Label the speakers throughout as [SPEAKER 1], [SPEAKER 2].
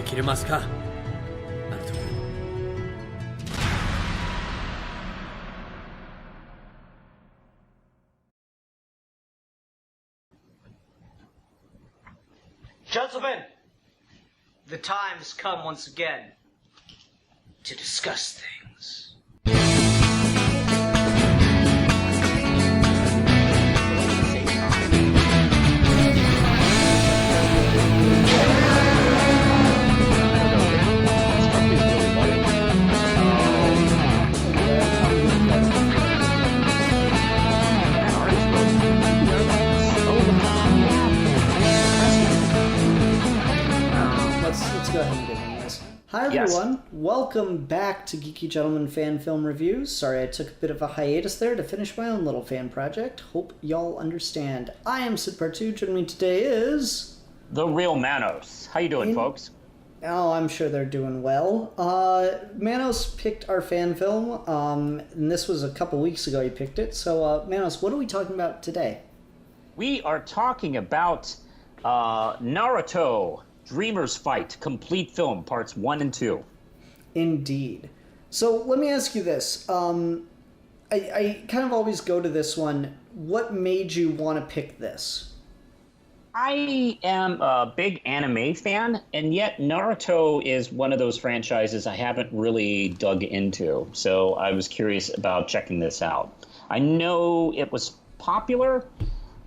[SPEAKER 1] きれますか、ナルト。
[SPEAKER 2] Gentlemen, the time has come once again to discuss things.
[SPEAKER 3] Let's go ahead and get into this. Hi everyone,
[SPEAKER 4] Yes.
[SPEAKER 3] Welcome back to Geeky Gentleman Fan Film Reviews. Sorry I took a bit of a hiatus there to finish my own little fan project. Hope y'all understand. I am Sid Part 2, joining me today is...
[SPEAKER 4] The real Manos. How you doing, folks?
[SPEAKER 3] Oh, I'm sure they're doing well. Manos picked our fan film, and this was a couple weeks ago he picked it. So, Manos, what are we talking about today?
[SPEAKER 4] We are talking about Naruto, Dreamer's Fight, complete film, parts 1 and 2.
[SPEAKER 3] Indeed. So let me ask you this. I kind of always go to this one. What made you want to pick this?
[SPEAKER 4] I am a big anime fan, and yet Naruto is one of those franchises I haven't really dug into. So I was curious about checking this out. I know it was popular,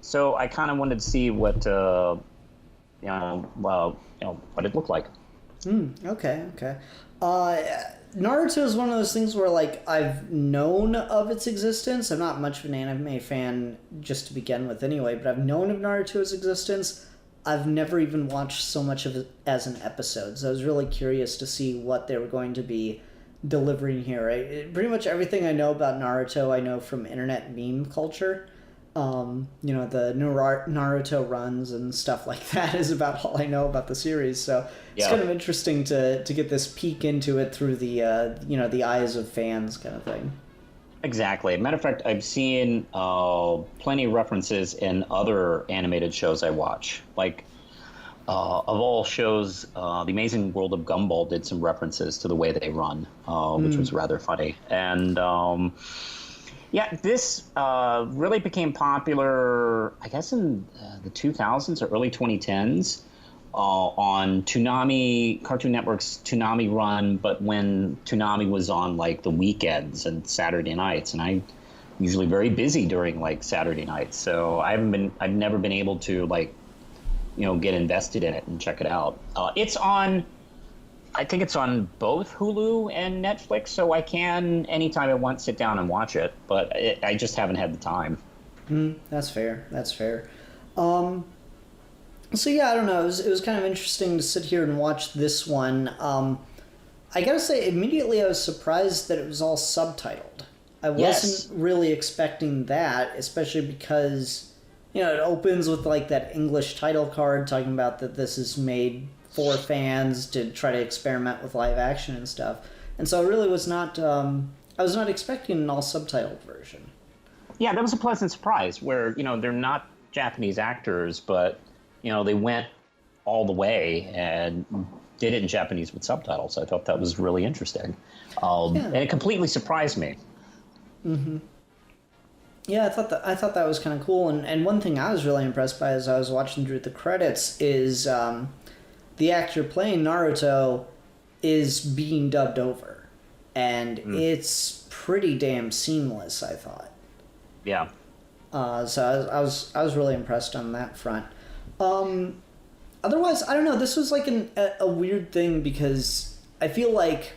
[SPEAKER 4] so I kind of wanted to see what what it looked like.
[SPEAKER 3] Okay. Naruto is one of those things where, like, I've known of its existence. I'm not much of an anime fan just to begin with anyway, but I've known of Naruto's existence. I've never even watched so much of it as an episode, so I was really curious to see what they were going to be delivering here. Pretty much everything I know about Naruto I know from internet meme culture. The Naruto runs and stuff like that is about all I know about the series. So it's kind of interesting to get this peek into it through the the eyes of fans kind of thing.
[SPEAKER 4] Exactly. Matter of fact, I've seen plenty of references in other animated shows I watch. Like, of all shows, The Amazing World of Gumball did some references to the way they run, which was rather funny. And this really became popular, I guess, in the 2000s or early 2010s on Toonami, Cartoon Network's Toonami run, but when Toonami was on, like, the weekends and Saturday nights, and I'm usually very busy during, like, Saturday nights, so I've never been able to, like, get invested in it and check it out. I think it's on both Hulu and Netflix, so I can, anytime I want, sit down and watch it. But I just haven't had the time.
[SPEAKER 3] That's fair. So yeah, I don't know. It was kind of interesting to sit here and watch this one. I gotta say, immediately I was surprised that it was all subtitled. I wasn't really expecting that, especially because it opens with, like, that English title card talking about that this is made for fans to try to experiment with live action and stuff. And so I really was not I was not expecting an all subtitled version.
[SPEAKER 4] Yeah, that was a pleasant surprise where, they're not Japanese actors, but, they went all the way and did it in Japanese with subtitles. I thought that was really interesting. And it completely surprised me.
[SPEAKER 3] Yeah, I thought that was kind of cool. And one thing I was really impressed by as I was watching through the credits is the actor playing Naruto is being dubbed over, and it's pretty damn seamless, I thought.
[SPEAKER 4] Yeah.
[SPEAKER 3] So I was really impressed on that front. Otherwise, I don't know. This was like a weird thing because I feel like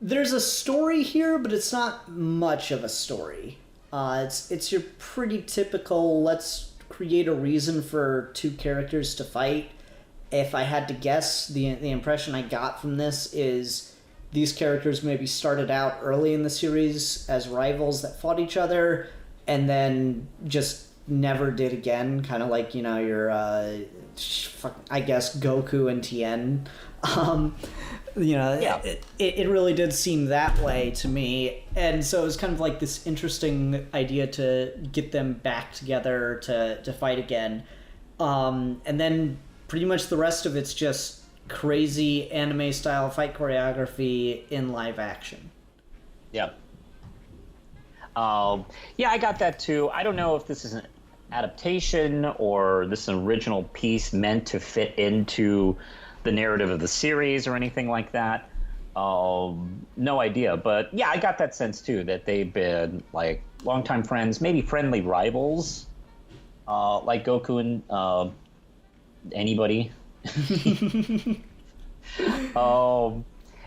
[SPEAKER 3] there's a story here, but it's not much of a story. It's your pretty typical, let's create a reason for two characters to fight. If I had to guess, the impression I got from this is these characters maybe started out early in the series as rivals that fought each other, and then just never did again, kind of like, your, I guess, Goku and Tien. It really did seem that way to me, and so it was kind of like this interesting idea to get them back together to fight again, and then pretty much the rest of it's just crazy anime style fight choreography in live action.
[SPEAKER 4] Yep. Yeah, I got that too. I don't know if this is an adaptation or this is an original piece meant to fit into the narrative of the series or anything like that. No idea. But yeah, I got that sense too, that they've been like longtime friends, maybe friendly rivals, like Goku and anybody.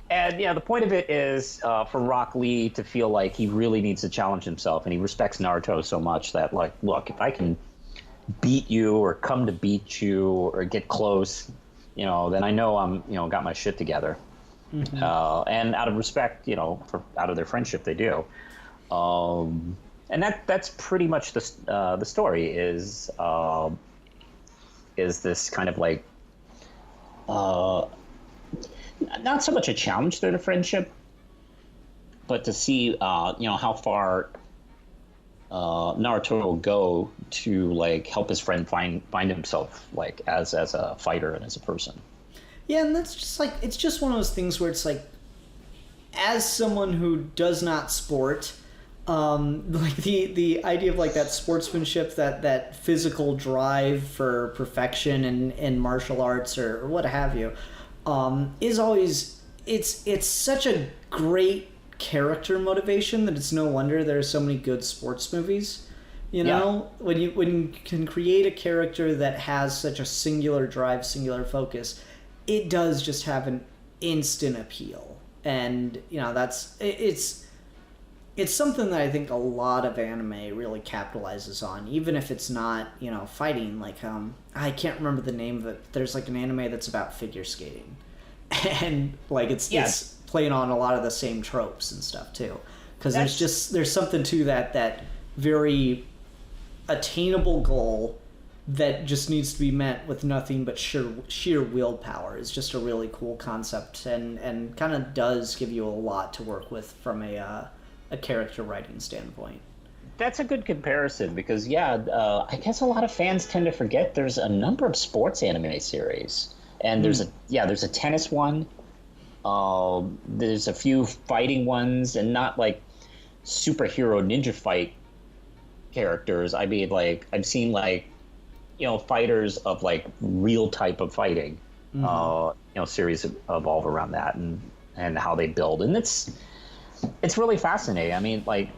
[SPEAKER 4] And yeah, the point of it is for Rock Lee to feel like he really needs to challenge himself, and he respects Naruto so much that, like, look, if I can beat you or come to beat you or get close, then I know I'm, got my shit together. Mm-hmm. And out of respect, out of their friendship, they do. And that's pretty much the story is this kind of like. Not so much a challenge to the friendship, but to see, how far Naruto will go to like help his friend find himself, like as a fighter and as a person.
[SPEAKER 3] Yeah, and that's just like it's just one of those things where it's like, as someone who does not sport, like the idea of like that sportsmanship, that physical drive for perfection in martial arts or what have you. Is always it's such a great character motivation that it's no wonder there are so many good sports movies. When you can create a character that has such a singular drive, singular focus, it does just have an instant appeal. And it's something that I think a lot of anime really capitalizes on, even if it's not, fighting. Like, I can't remember the name of it. There's like an anime that's about figure skating. And like it's playing on a lot of the same tropes and stuff too. Because there's something to that very attainable goal that just needs to be met with nothing but sheer willpower. Is just a really cool concept and kind of does give you a lot to work with from a character writing standpoint.
[SPEAKER 4] That's a good comparison because, I guess a lot of fans tend to forget there's a number of sports anime series. And there's a tennis one. There's a few fighting ones, and not like superhero ninja fight characters. I mean, like I've seen like, fighters of like real type of fighting. Series evolve around that and how they build, and it's really fascinating. I mean, like,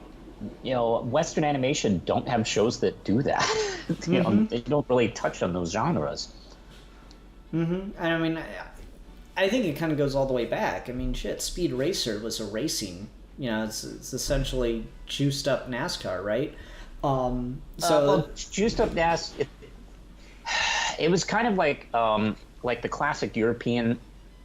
[SPEAKER 4] Western animation don't have shows that do that. They don't really touch on those genres.
[SPEAKER 3] And I mean, I think it kind of goes all the way back. I mean, shit, Speed Racer was a racing. It's essentially juiced up NASCAR, right?
[SPEAKER 4] Juiced up NASCAR. It was kind of like the classic European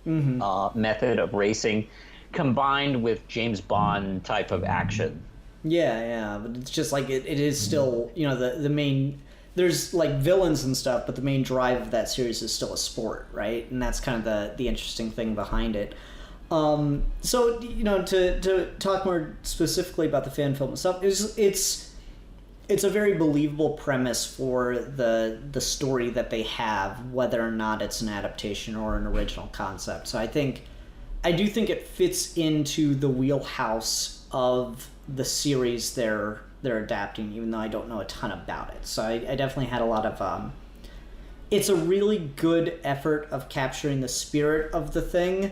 [SPEAKER 4] method of racing, combined with James Bond type of action.
[SPEAKER 3] Yeah, but it's just like it is still the main. There's like villains and stuff, but the main drive of that series is still a sport, right? And that's kind of the interesting thing behind it. So to talk more specifically about the fan film itself, it's a very believable premise for the story that they have, whether or not it's an adaptation or an original concept. So I do think it fits into the wheelhouse of the series they're adapting, even though I don't know a ton about it. So I definitely had a lot of it's a really good effort of capturing the spirit of the thing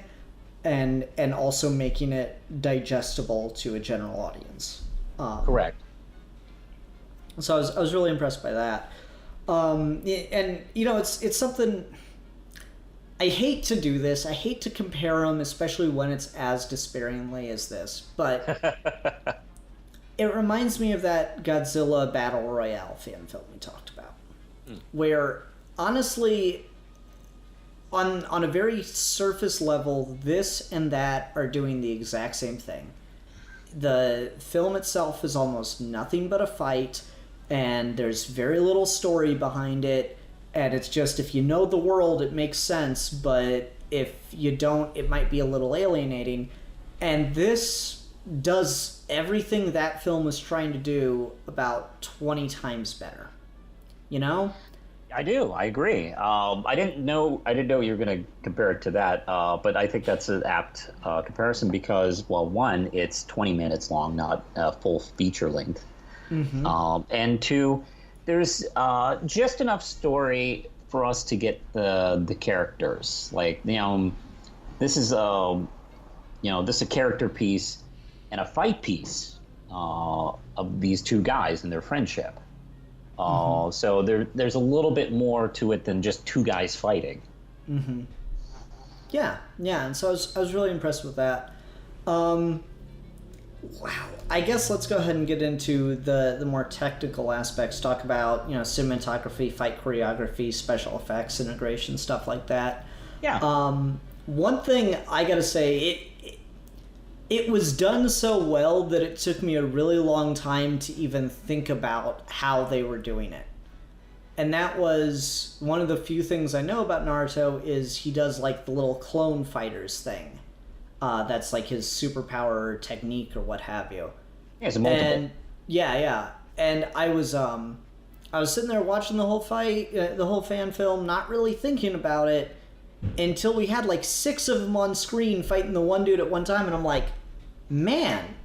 [SPEAKER 3] and also making it digestible to a general audience.
[SPEAKER 4] Correct.
[SPEAKER 3] So I was really impressed by that. And it's something. I hate to do this. I hate to compare them, especially when it's as despairingly as this, but it reminds me of that Godzilla Battle Royale fan film we talked about, where honestly, on a very surface level, this and that are doing the exact same thing. The film itself is almost nothing but a fight, and there's very little story behind it, and it's just, if you know the world, it makes sense, but if you don't, it might be a little alienating. And this does everything that film was trying to do about 20 times better.
[SPEAKER 4] I do. I agree. I didn't know you were going to compare it to that, but I think that's an apt comparison because, well, one, it's 20 minutes long, not full feature length, and two, there's just enough story for us to get the characters. Like, this is this is a character piece and a fight piece of these two guys and their friendship. So there's a little bit more to it than just two guys fighting.
[SPEAKER 3] Yeah, and so I was really impressed with that. Wow, I guess let's go ahead and get into the more technical aspects. Talk about cinematography, fight choreography, special effects, integration, stuff like that.
[SPEAKER 4] Yeah.
[SPEAKER 3] One thing I gotta say, it was done so well that it took me a really long time to even think about how they were doing it. And that was one of the few things I know about Naruto is he does like the little clone fighters thing. That's like his superpower or technique or what have you.
[SPEAKER 4] Yeah, it's a multiple.
[SPEAKER 3] And yeah. And I was sitting there watching the whole fight, the whole fan film, not really thinking about it until we had like 6 of them on screen fighting the one dude at one time, and I'm like, man,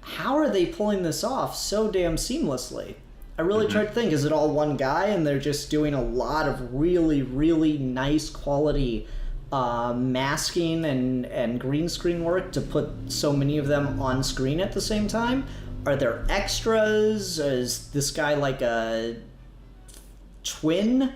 [SPEAKER 3] how are they pulling this off so damn seamlessly? I really tried to think, is it all one guy and they're just doing a lot of really, really nice quality masking and green screen work to put so many of them on screen at the same time? Are there extras? Is this guy like a twin?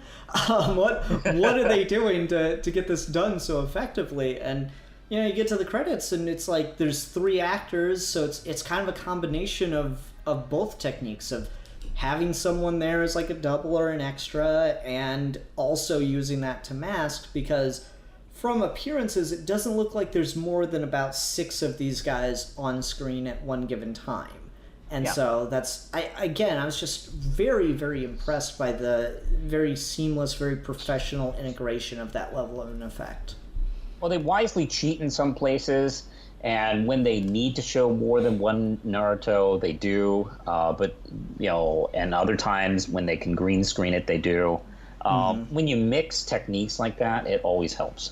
[SPEAKER 3] What are they doing to get this done so effectively? And you get to the credits and it's like there's 3 actors, so it's kind of a combination of both techniques of having someone there as like a double or an extra and also using that to mask, because from appearances it doesn't look like there's more than about 6 of these guys on screen at one given time. And so I was just very, very impressed by the very seamless, very professional integration of that level of an effect.
[SPEAKER 4] Well, they wisely cheat in some places, and when they need to show more than one Naruto, they do. But and other times when they can green screen it, they do. When you mix techniques like that, it always helps.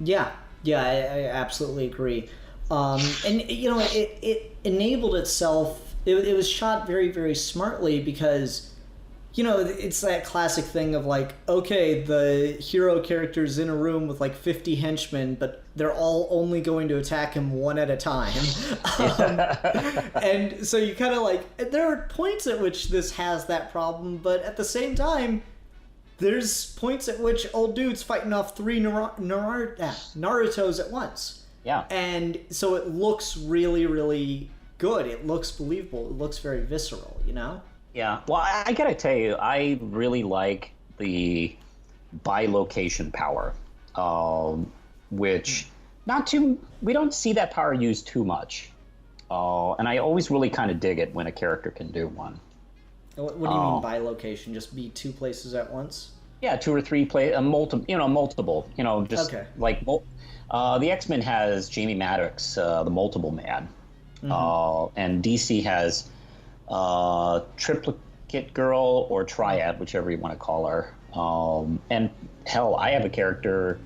[SPEAKER 4] Yeah,
[SPEAKER 3] I absolutely agree. And it enabled itself. It was shot very, very smartly because, it's that classic thing of like, okay, the hero character's in a room with like 50 henchmen, but they're all only going to attack him one at a time. And so you kind of like, there are points at which this has that problem, but at the same time, there's points at which old dude's fighting off 3 Narutos at once.
[SPEAKER 4] Yeah.
[SPEAKER 3] And so it looks really, really good. It looks believable. It looks very visceral,
[SPEAKER 4] Yeah. Well, I gotta tell you, I really like the bi-location power, which we don't see that power used too much. And I always really kind of dig it when a character can do one.
[SPEAKER 3] What do you mean by location? Just be 2 places at once?
[SPEAKER 4] Yeah, 2 or 3 multiple. Just
[SPEAKER 3] okay.
[SPEAKER 4] Like the X-Men has Jamie Madrox, the Multiple Man, and DC has Triplicate Girl or Triad, whichever you want to call her. And hell, I have a character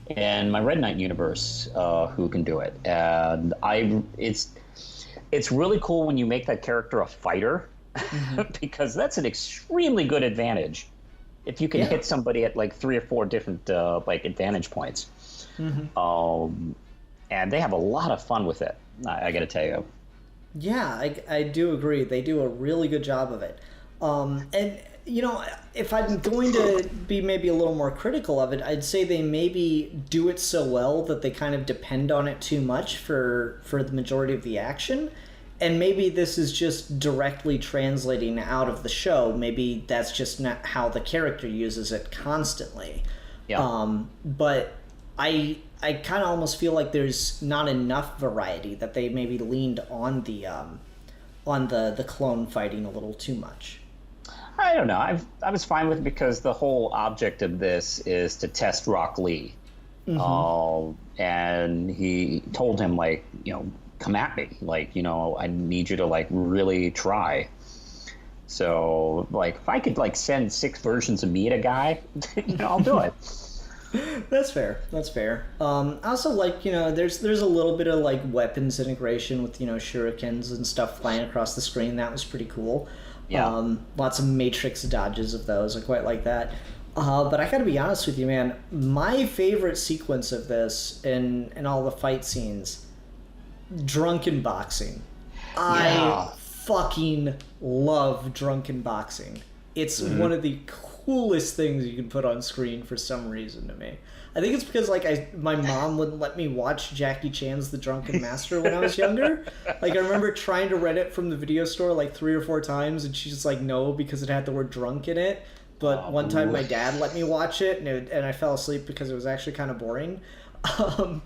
[SPEAKER 4] in my Red Knight universe who can do it, and it's really cool when you make that character a fighter. Because that's an extremely good advantage if you can hit somebody at like 3 or 4 different like advantage points. And they have a lot of fun with it, I gotta tell you.
[SPEAKER 3] Yeah, I do agree. They do a really good job of it. And if I'm going to be maybe a little more critical of it, I'd say they maybe do it so well that they kind of depend on it too much for the majority of the action. And maybe this is just directly translating out of the show. Maybe that's just not how the character uses it constantly.
[SPEAKER 4] Yeah.
[SPEAKER 3] But I kind of almost feel like there's not enough variety, that they maybe leaned on the clone fighting a little too much.
[SPEAKER 4] I don't know. I was fine with it because the whole object of this is to test Rock Lee. And he told him, like, come at me, like, I need you to like really try. So, like, if I could like send 6 versions of me to a guy, I'll do it.
[SPEAKER 3] That's fair. I also like, there's a little bit of like weapons integration with, shurikens and stuff flying across the screen. That was pretty cool.
[SPEAKER 4] Yeah.
[SPEAKER 3] Lots of matrix dodges of those. I quite like that. But I gotta be honest with you, man. My favorite sequence of this in all the fight scenes, drunken boxing. I fucking love drunken boxing. It's one of the coolest things you can put on screen for some reason to me. I think it's because my mom wouldn't let me watch Jackie Chan's The Drunken Master when I was younger. Like, I remember trying to rent it from the video store like 3 or 4 times, and she's like, no, because it had the word drunk in it. But one time my dad let me watch it, and I fell asleep because it was actually kind of boring.
[SPEAKER 4] Oh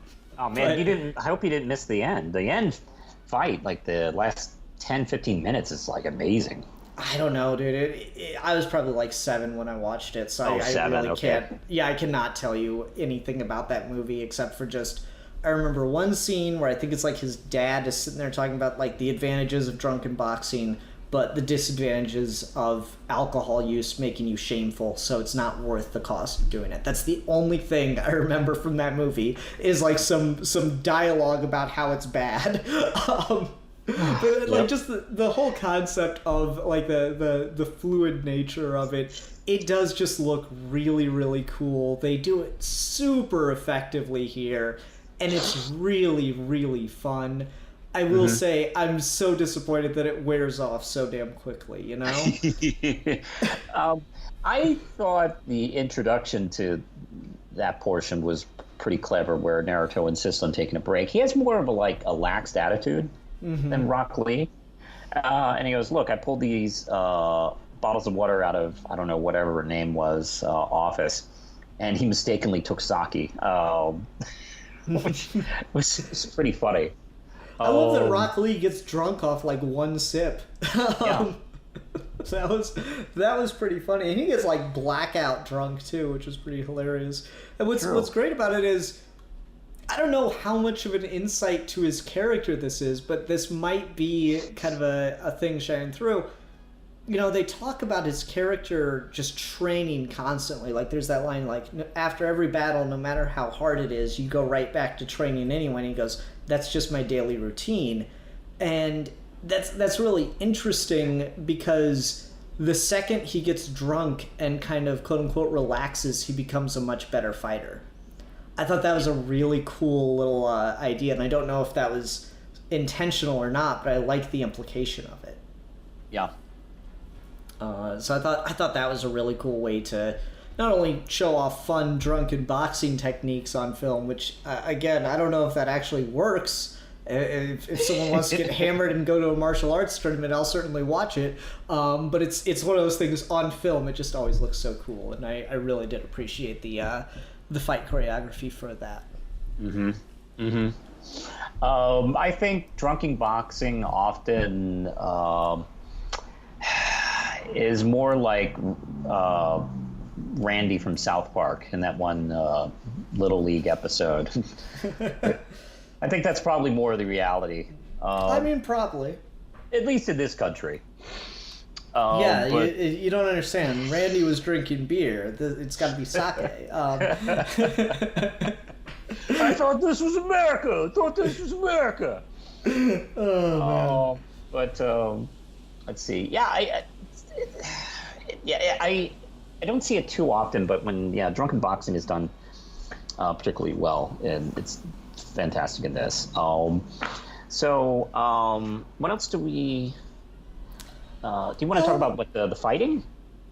[SPEAKER 4] man, I hope you didn't miss the end. The end fight, like the last 10-15 minutes, is like amazing.
[SPEAKER 3] I don't know, dude. I was probably like 7 when I watched it, so I really can't. Yeah, I cannot tell you anything about that movie except for just I remember one scene where I think it's like his dad is sitting there talking about like the advantages of drunken boxing, but the disadvantages of alcohol use making you shameful, so it's not worth the cost of doing it. That's the only thing I remember from that movie is like some dialogue about how it's bad. But like just the whole concept of like the fluid nature of it does just look really, really cool. They do it super effectively here, and it's really, really fun. I will say I'm so disappointed that it wears off so damn quickly,
[SPEAKER 4] I thought the introduction to that portion was pretty clever, where Naruto insists on taking a break. He has more of a laxed attitude than Rock Lee. And he goes, look, I pulled these bottles of water out of, I don't know, whatever her name was, office, and he mistakenly took sake, which was pretty funny.
[SPEAKER 3] I love that Rock Lee gets drunk off like one sip. That was pretty funny. And he gets like blackout drunk too, which was pretty hilarious. And what's great about it is, I don't know how much of an insight to his character this is, but this might be kind of a thing shining through. They talk about his character just training constantly. Like, there's that line, like, after every battle, no matter how hard it is, you go right back to training anyway. And he goes, that's just my daily routine. And that's really interesting, because the second he gets drunk and kind of, quote-unquote, relaxes, he becomes a much better fighter. I thought that was a really cool little idea, and I don't know if that was intentional or not, but I like the implication of it.
[SPEAKER 4] Yeah.
[SPEAKER 3] So I thought that was a really cool way to not only show off fun drunken boxing techniques on film, which again, I don't know if that actually works. If someone wants to get hammered and go to a martial arts tournament, I'll certainly watch it. But it's one of those things on film. It just always looks so cool, and I really did appreciate the fight choreography for that.
[SPEAKER 4] I think drunken boxing often is more like Randy from South Park in that one Little League episode. I think that's probably more the reality.
[SPEAKER 3] Probably.
[SPEAKER 4] At least in this country.
[SPEAKER 3] But you don't understand. Randy was drinking beer. It's got to be sake.
[SPEAKER 4] I thought this was America. But let's see. I don't see it too often, but when drunken boxing is done particularly well, and it's fantastic in this. So what else do we? Do you want to talk about what the fighting?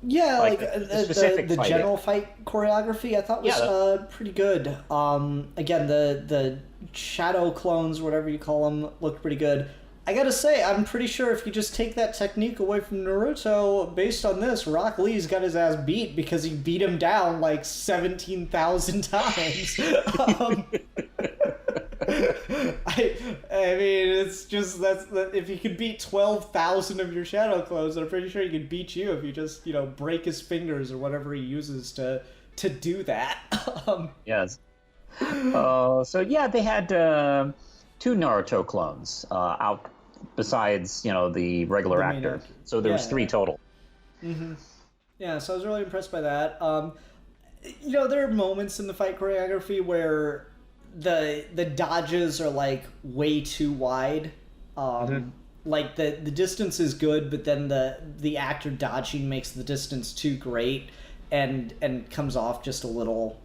[SPEAKER 3] Yeah, like the general fight choreography, I thought was pretty good. Again, the shadow clones, whatever you call them, looked pretty good. I gotta say, I'm pretty sure if you just take that technique away from Naruto, based on this, Rock Lee's got his ass beat because he beat him down like 17,000 times. I mean, it's just if he could beat 12,000 of your shadow clones, I'm pretty sure he could beat you if you just break his fingers or whatever he uses to do that.
[SPEAKER 4] Yes. They had 2 Naruto clones out besides the regular actor. So there was 3 total.
[SPEAKER 3] Yeah, so I was really impressed by that. There are moments in the fight choreography where the dodges are like way too wide. Like the distance is good, but then the actor dodging makes the distance too great, and comes off just a little.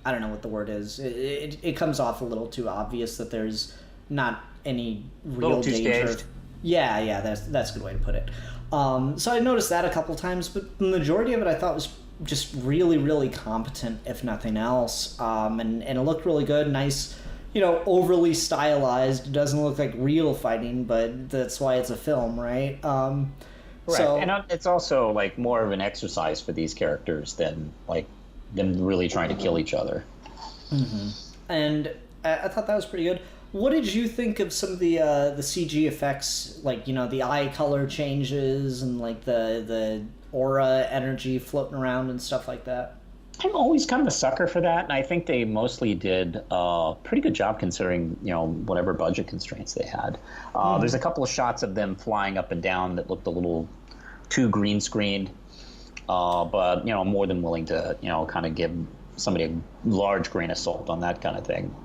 [SPEAKER 3] I don't know what the word is. It comes off a little too obvious that there's not any real danger.
[SPEAKER 4] Staged.
[SPEAKER 3] Yeah, that's a good way to put it. So I noticed that a couple times, but the majority of it I thought was just really, really competent, if nothing else. And it looked really good, nice, overly stylized. It doesn't look like real fighting, but that's why it's a film, right?
[SPEAKER 4] Right.
[SPEAKER 3] So,
[SPEAKER 4] and it's also like more of an exercise for these characters than like them really trying to kill each other.
[SPEAKER 3] And I thought that was pretty good. What did you think of some of the CG effects, like the eye color changes and like the aura energy floating around and stuff like that?
[SPEAKER 4] I'm always kind of a sucker for that, and I think they mostly did a pretty good job considering whatever budget constraints they had. There's a couple of shots of them flying up and down that looked a little too green screened, but I'm more than willing to kind of give somebody a large grain of salt on that kind of thing.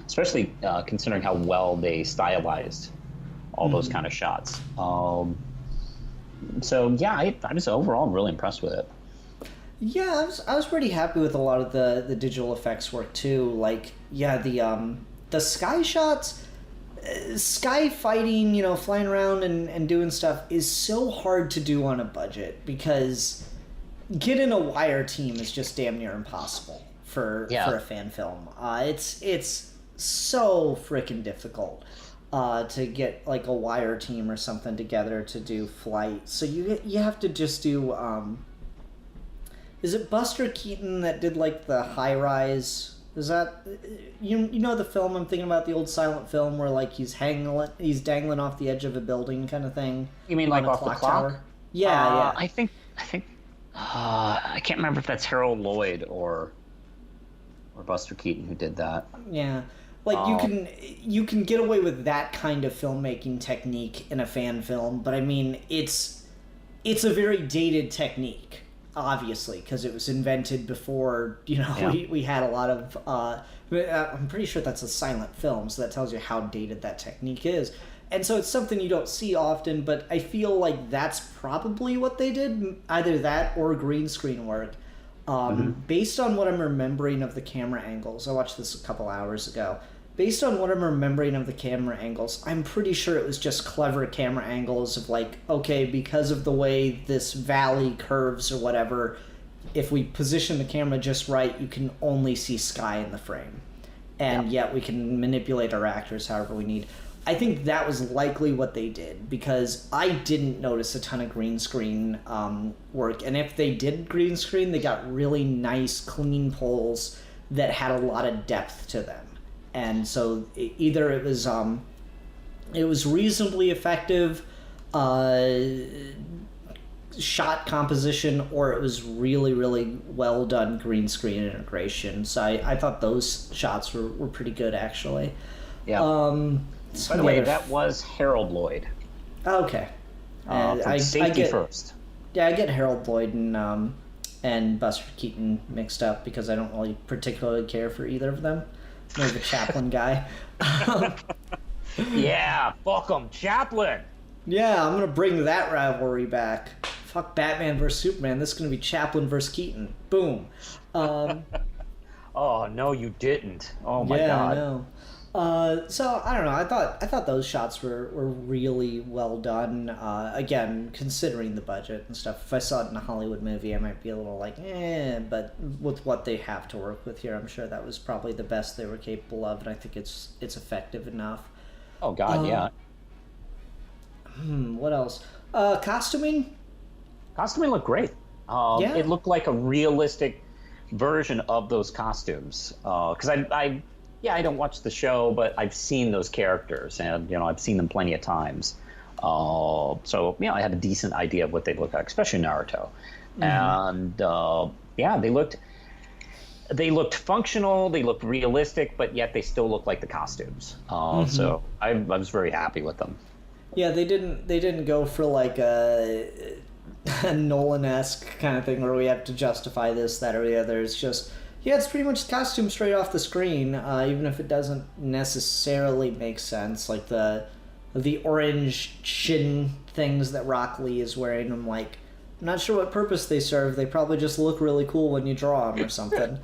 [SPEAKER 4] Especially considering how well they stylized all those kind of shots. So yeah, I was overall really impressed with it.
[SPEAKER 3] Yeah, I was pretty happy with a lot of the digital effects work too. Like, yeah, the sky shots, sky fighting, flying around and doing stuff is so hard to do on a budget because getting a wire team is just damn near impossible for a fan film. It's so freaking difficult to get like a wire team or something together to do flight. So you have to just do. Is it Buster Keaton that did like the High Rise? Is that you know the film I'm thinking about, the old silent film where like he's dangling off the edge of a building kind of thing?
[SPEAKER 4] You mean like off the clock?
[SPEAKER 3] Tower? Yeah.
[SPEAKER 4] I think I can't remember if that's Harold Lloyd or Buster Keaton who did that.
[SPEAKER 3] Yeah. Like you can get away with that kind of filmmaking technique in a fan film, but I mean it's a very dated technique. Obviously, because it was invented before, we had a lot of... I'm pretty sure that's a silent film, so that tells you how dated that technique is. And so it's something you don't see often, but I feel like that's probably what they did, either that or green screen work. Based on what I'm remembering of the camera angles, I watched this a couple hours ago. Based on what I'm remembering of the camera angles, I'm pretty sure it was just clever camera angles of like, okay, because of the way this valley curves or whatever, if we position the camera just right, you can only see sky in the frame. And yet we can manipulate our actors however we need. I think that was likely what they did, because I didn't notice a ton of green screen work. And if they did green screen, they got really nice, clean pulls that had a lot of depth to them. And so either it was reasonably effective shot composition, or it was really, really well done green screen integration. So I thought those shots were pretty good, actually.
[SPEAKER 4] Yeah. By the way, that was Harold Lloyd.
[SPEAKER 3] Okay.
[SPEAKER 4] From Safety First.
[SPEAKER 3] Yeah, I get Harold Lloyd and Buster Keaton mixed up because I don't really particularly care for either of them. More the Chaplin guy.
[SPEAKER 4] Yeah, fuck him, Chaplin.
[SPEAKER 3] Yeah, I'm gonna bring that rivalry back. Fuck Batman versus Superman. This is gonna be Chaplin versus Keaton. Boom.
[SPEAKER 4] Oh no, you didn't. Oh my god.
[SPEAKER 3] Yeah, I know. So I don't know. I thought those shots were really well done. Again, considering the budget and stuff. If I saw it in a Hollywood movie, I might be a little like, but with what they have to work with here, I'm sure that was probably the best they were capable of, and I think it's effective enough.
[SPEAKER 4] Oh god, yeah.
[SPEAKER 3] What else? Costuming.
[SPEAKER 4] Costuming looked great. It looked like a realistic version of those costumes. Because I don't watch the show, but I've seen those characters, and I've seen them plenty of times. So I had a decent idea of what they look like, especially Naruto. And they looked functional, they looked realistic, but yet they still look like the costumes. So I was very happy with them.
[SPEAKER 3] Yeah, they didn't go for like a Nolan-esque kind of thing where we have to justify this, that, or the other. It's just, yeah, it's pretty much costume straight off the screen, even if it doesn't necessarily make sense. Like the orange shin things that Rock Lee is wearing, I'm like, I'm not sure what purpose they serve. They probably just look really cool when you draw them or something.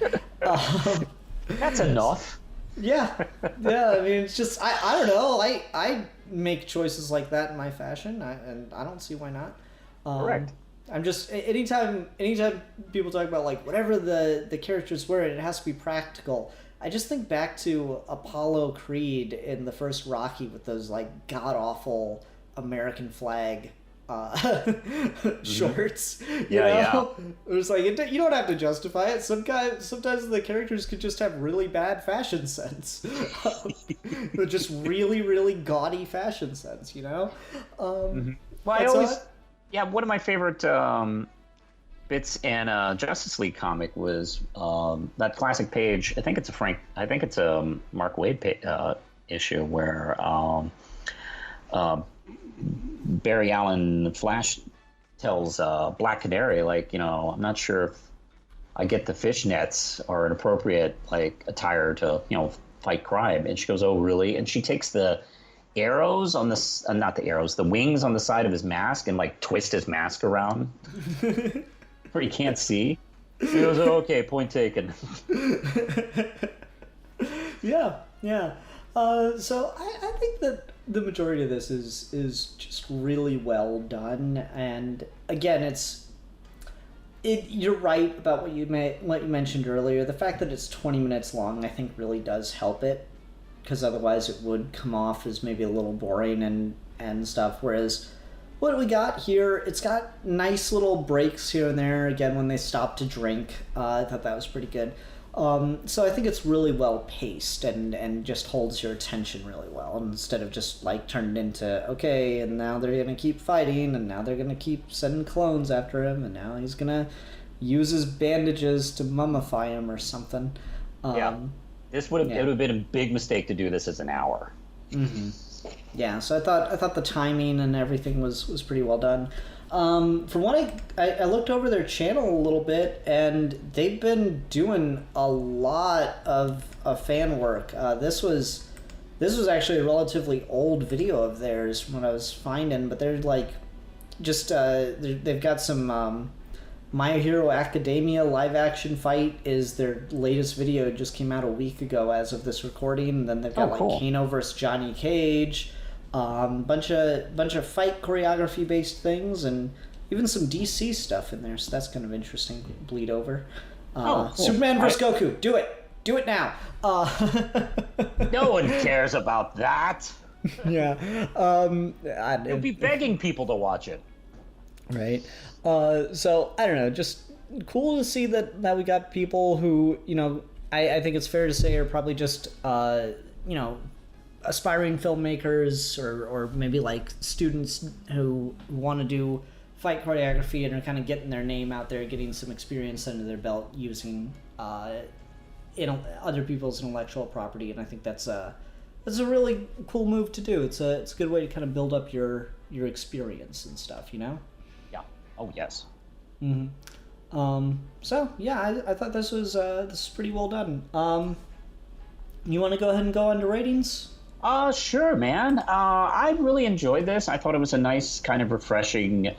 [SPEAKER 4] That's enough.
[SPEAKER 3] Yeah. I mean, it's just, I don't know. I make choices like that in my fashion, and I don't see why not.
[SPEAKER 4] Correct.
[SPEAKER 3] I'm just, anytime people talk about, like, whatever the characters wear, it has to be practical. I just think back to Apollo Creed in the first Rocky with those, like, god-awful American flag shorts. You know? It was like, you don't have to justify it. Sometimes the characters could just have really bad fashion sense. Just really, really gaudy fashion sense, you know?
[SPEAKER 4] Well, I always... Yeah, one of my favorite bits in a Justice League comic was that classic page. I think it's a Mark Waid issue where Barry Allen Flash tells Black Canary, like, you know, I'm not sure if I get the fishnets or an appropriate, like, attire to, you know, fight crime. And she goes, oh, really? And she takes the arrows on the not the arrows, the wings on the side of his mask and, like, twist his mask around where he can't see. He goes, oh, okay, point taken. Yeah. So I think that the majority of this is just really well done, and again, you're right about what you mentioned earlier. The fact that it's 20 minutes long, I think, really does help it, because otherwise it would come off as maybe a little boring and stuff. Whereas what we got here, it's got nice little breaks here and there, again, when they stop to drink. I thought that was pretty good. So I think it's really well paced and just holds your attention really well, instead of just, like, turned into, okay, and now they're going to keep fighting, and now they're going to keep sending clones after him, and now he's going to use his bandages to mummify him or something. It would have been a big mistake to do this as an hour.
[SPEAKER 3] Mm-hmm. Yeah, so I thought the timing and everything was pretty well done. From what I looked over their channel a little bit, and they've been doing a lot of fan work. This was actually a relatively old video of theirs from what I was finding, but they're like just they've got some My Hero Academia live action fight is their latest video. It just came out a week ago as of this recording. And then they've got like Kano versus Johnny Cage, bunch of fight choreography based things, and even some DC stuff in there. So that's kind of interesting. Bleed over.
[SPEAKER 4] Cool.
[SPEAKER 3] Superman versus Goku. Do it now.
[SPEAKER 4] No one cares about that.
[SPEAKER 3] Yeah.
[SPEAKER 4] You'll be begging people to watch it.
[SPEAKER 3] Right. So I don't know, just cool to see that we got people who, you know, I think it's fair to say are probably just, you know, aspiring filmmakers or maybe like students who want to do fight choreography and are kind of getting their name out there, getting some experience under their belt using other people's intellectual property. And I think that's a really cool move to do. It's a good way to kind of build up your experience and stuff, you know?
[SPEAKER 4] Oh, yes.
[SPEAKER 3] Mm-hmm. So, yeah, I thought this was pretty well done. You want to go ahead and go on to ratings?
[SPEAKER 4] Sure, man. I really enjoyed this. I thought it was a nice, kind of refreshing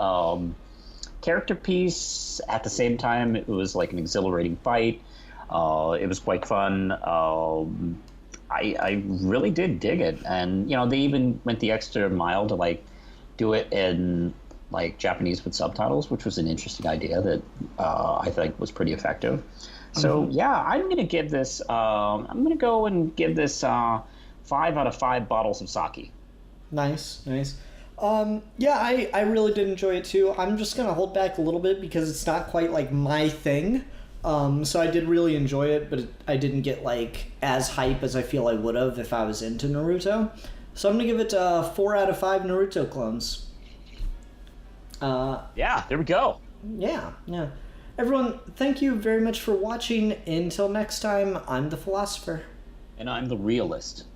[SPEAKER 4] character piece. At the same time, it was like an exhilarating fight. It was quite fun. I really did dig it. And, you know, they even went the extra mile to, like, do it in like Japanese with subtitles, which was an interesting idea that I think was pretty effective. So yeah, I'm going to give this. I'm going to go and give this 5 out of 5 bottles of sake. Nice.
[SPEAKER 3] Yeah, I really did enjoy it too. I'm just going to hold back a little bit because it's not quite like my thing. So I did really enjoy it, but I didn't get like as hype as I feel I would have if I was into Naruto. So I'm going to give it 4 out of 5 Naruto clones.
[SPEAKER 4] Yeah, there we go.
[SPEAKER 3] Yeah. Everyone, thank you very much for watching. Until next time, I'm the Philosopher.
[SPEAKER 4] And I'm the Realist.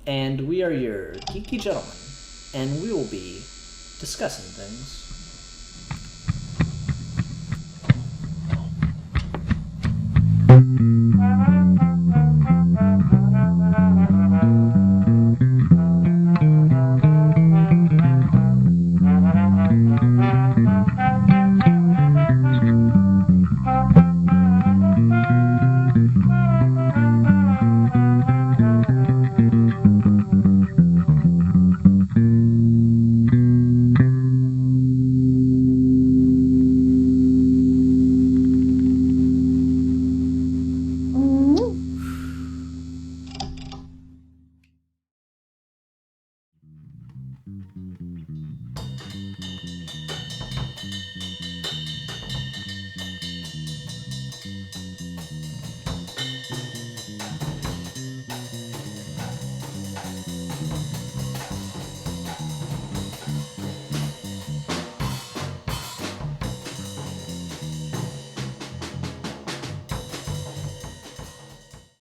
[SPEAKER 3] And we are your Geeky Gentlemen. And we will be discussing things.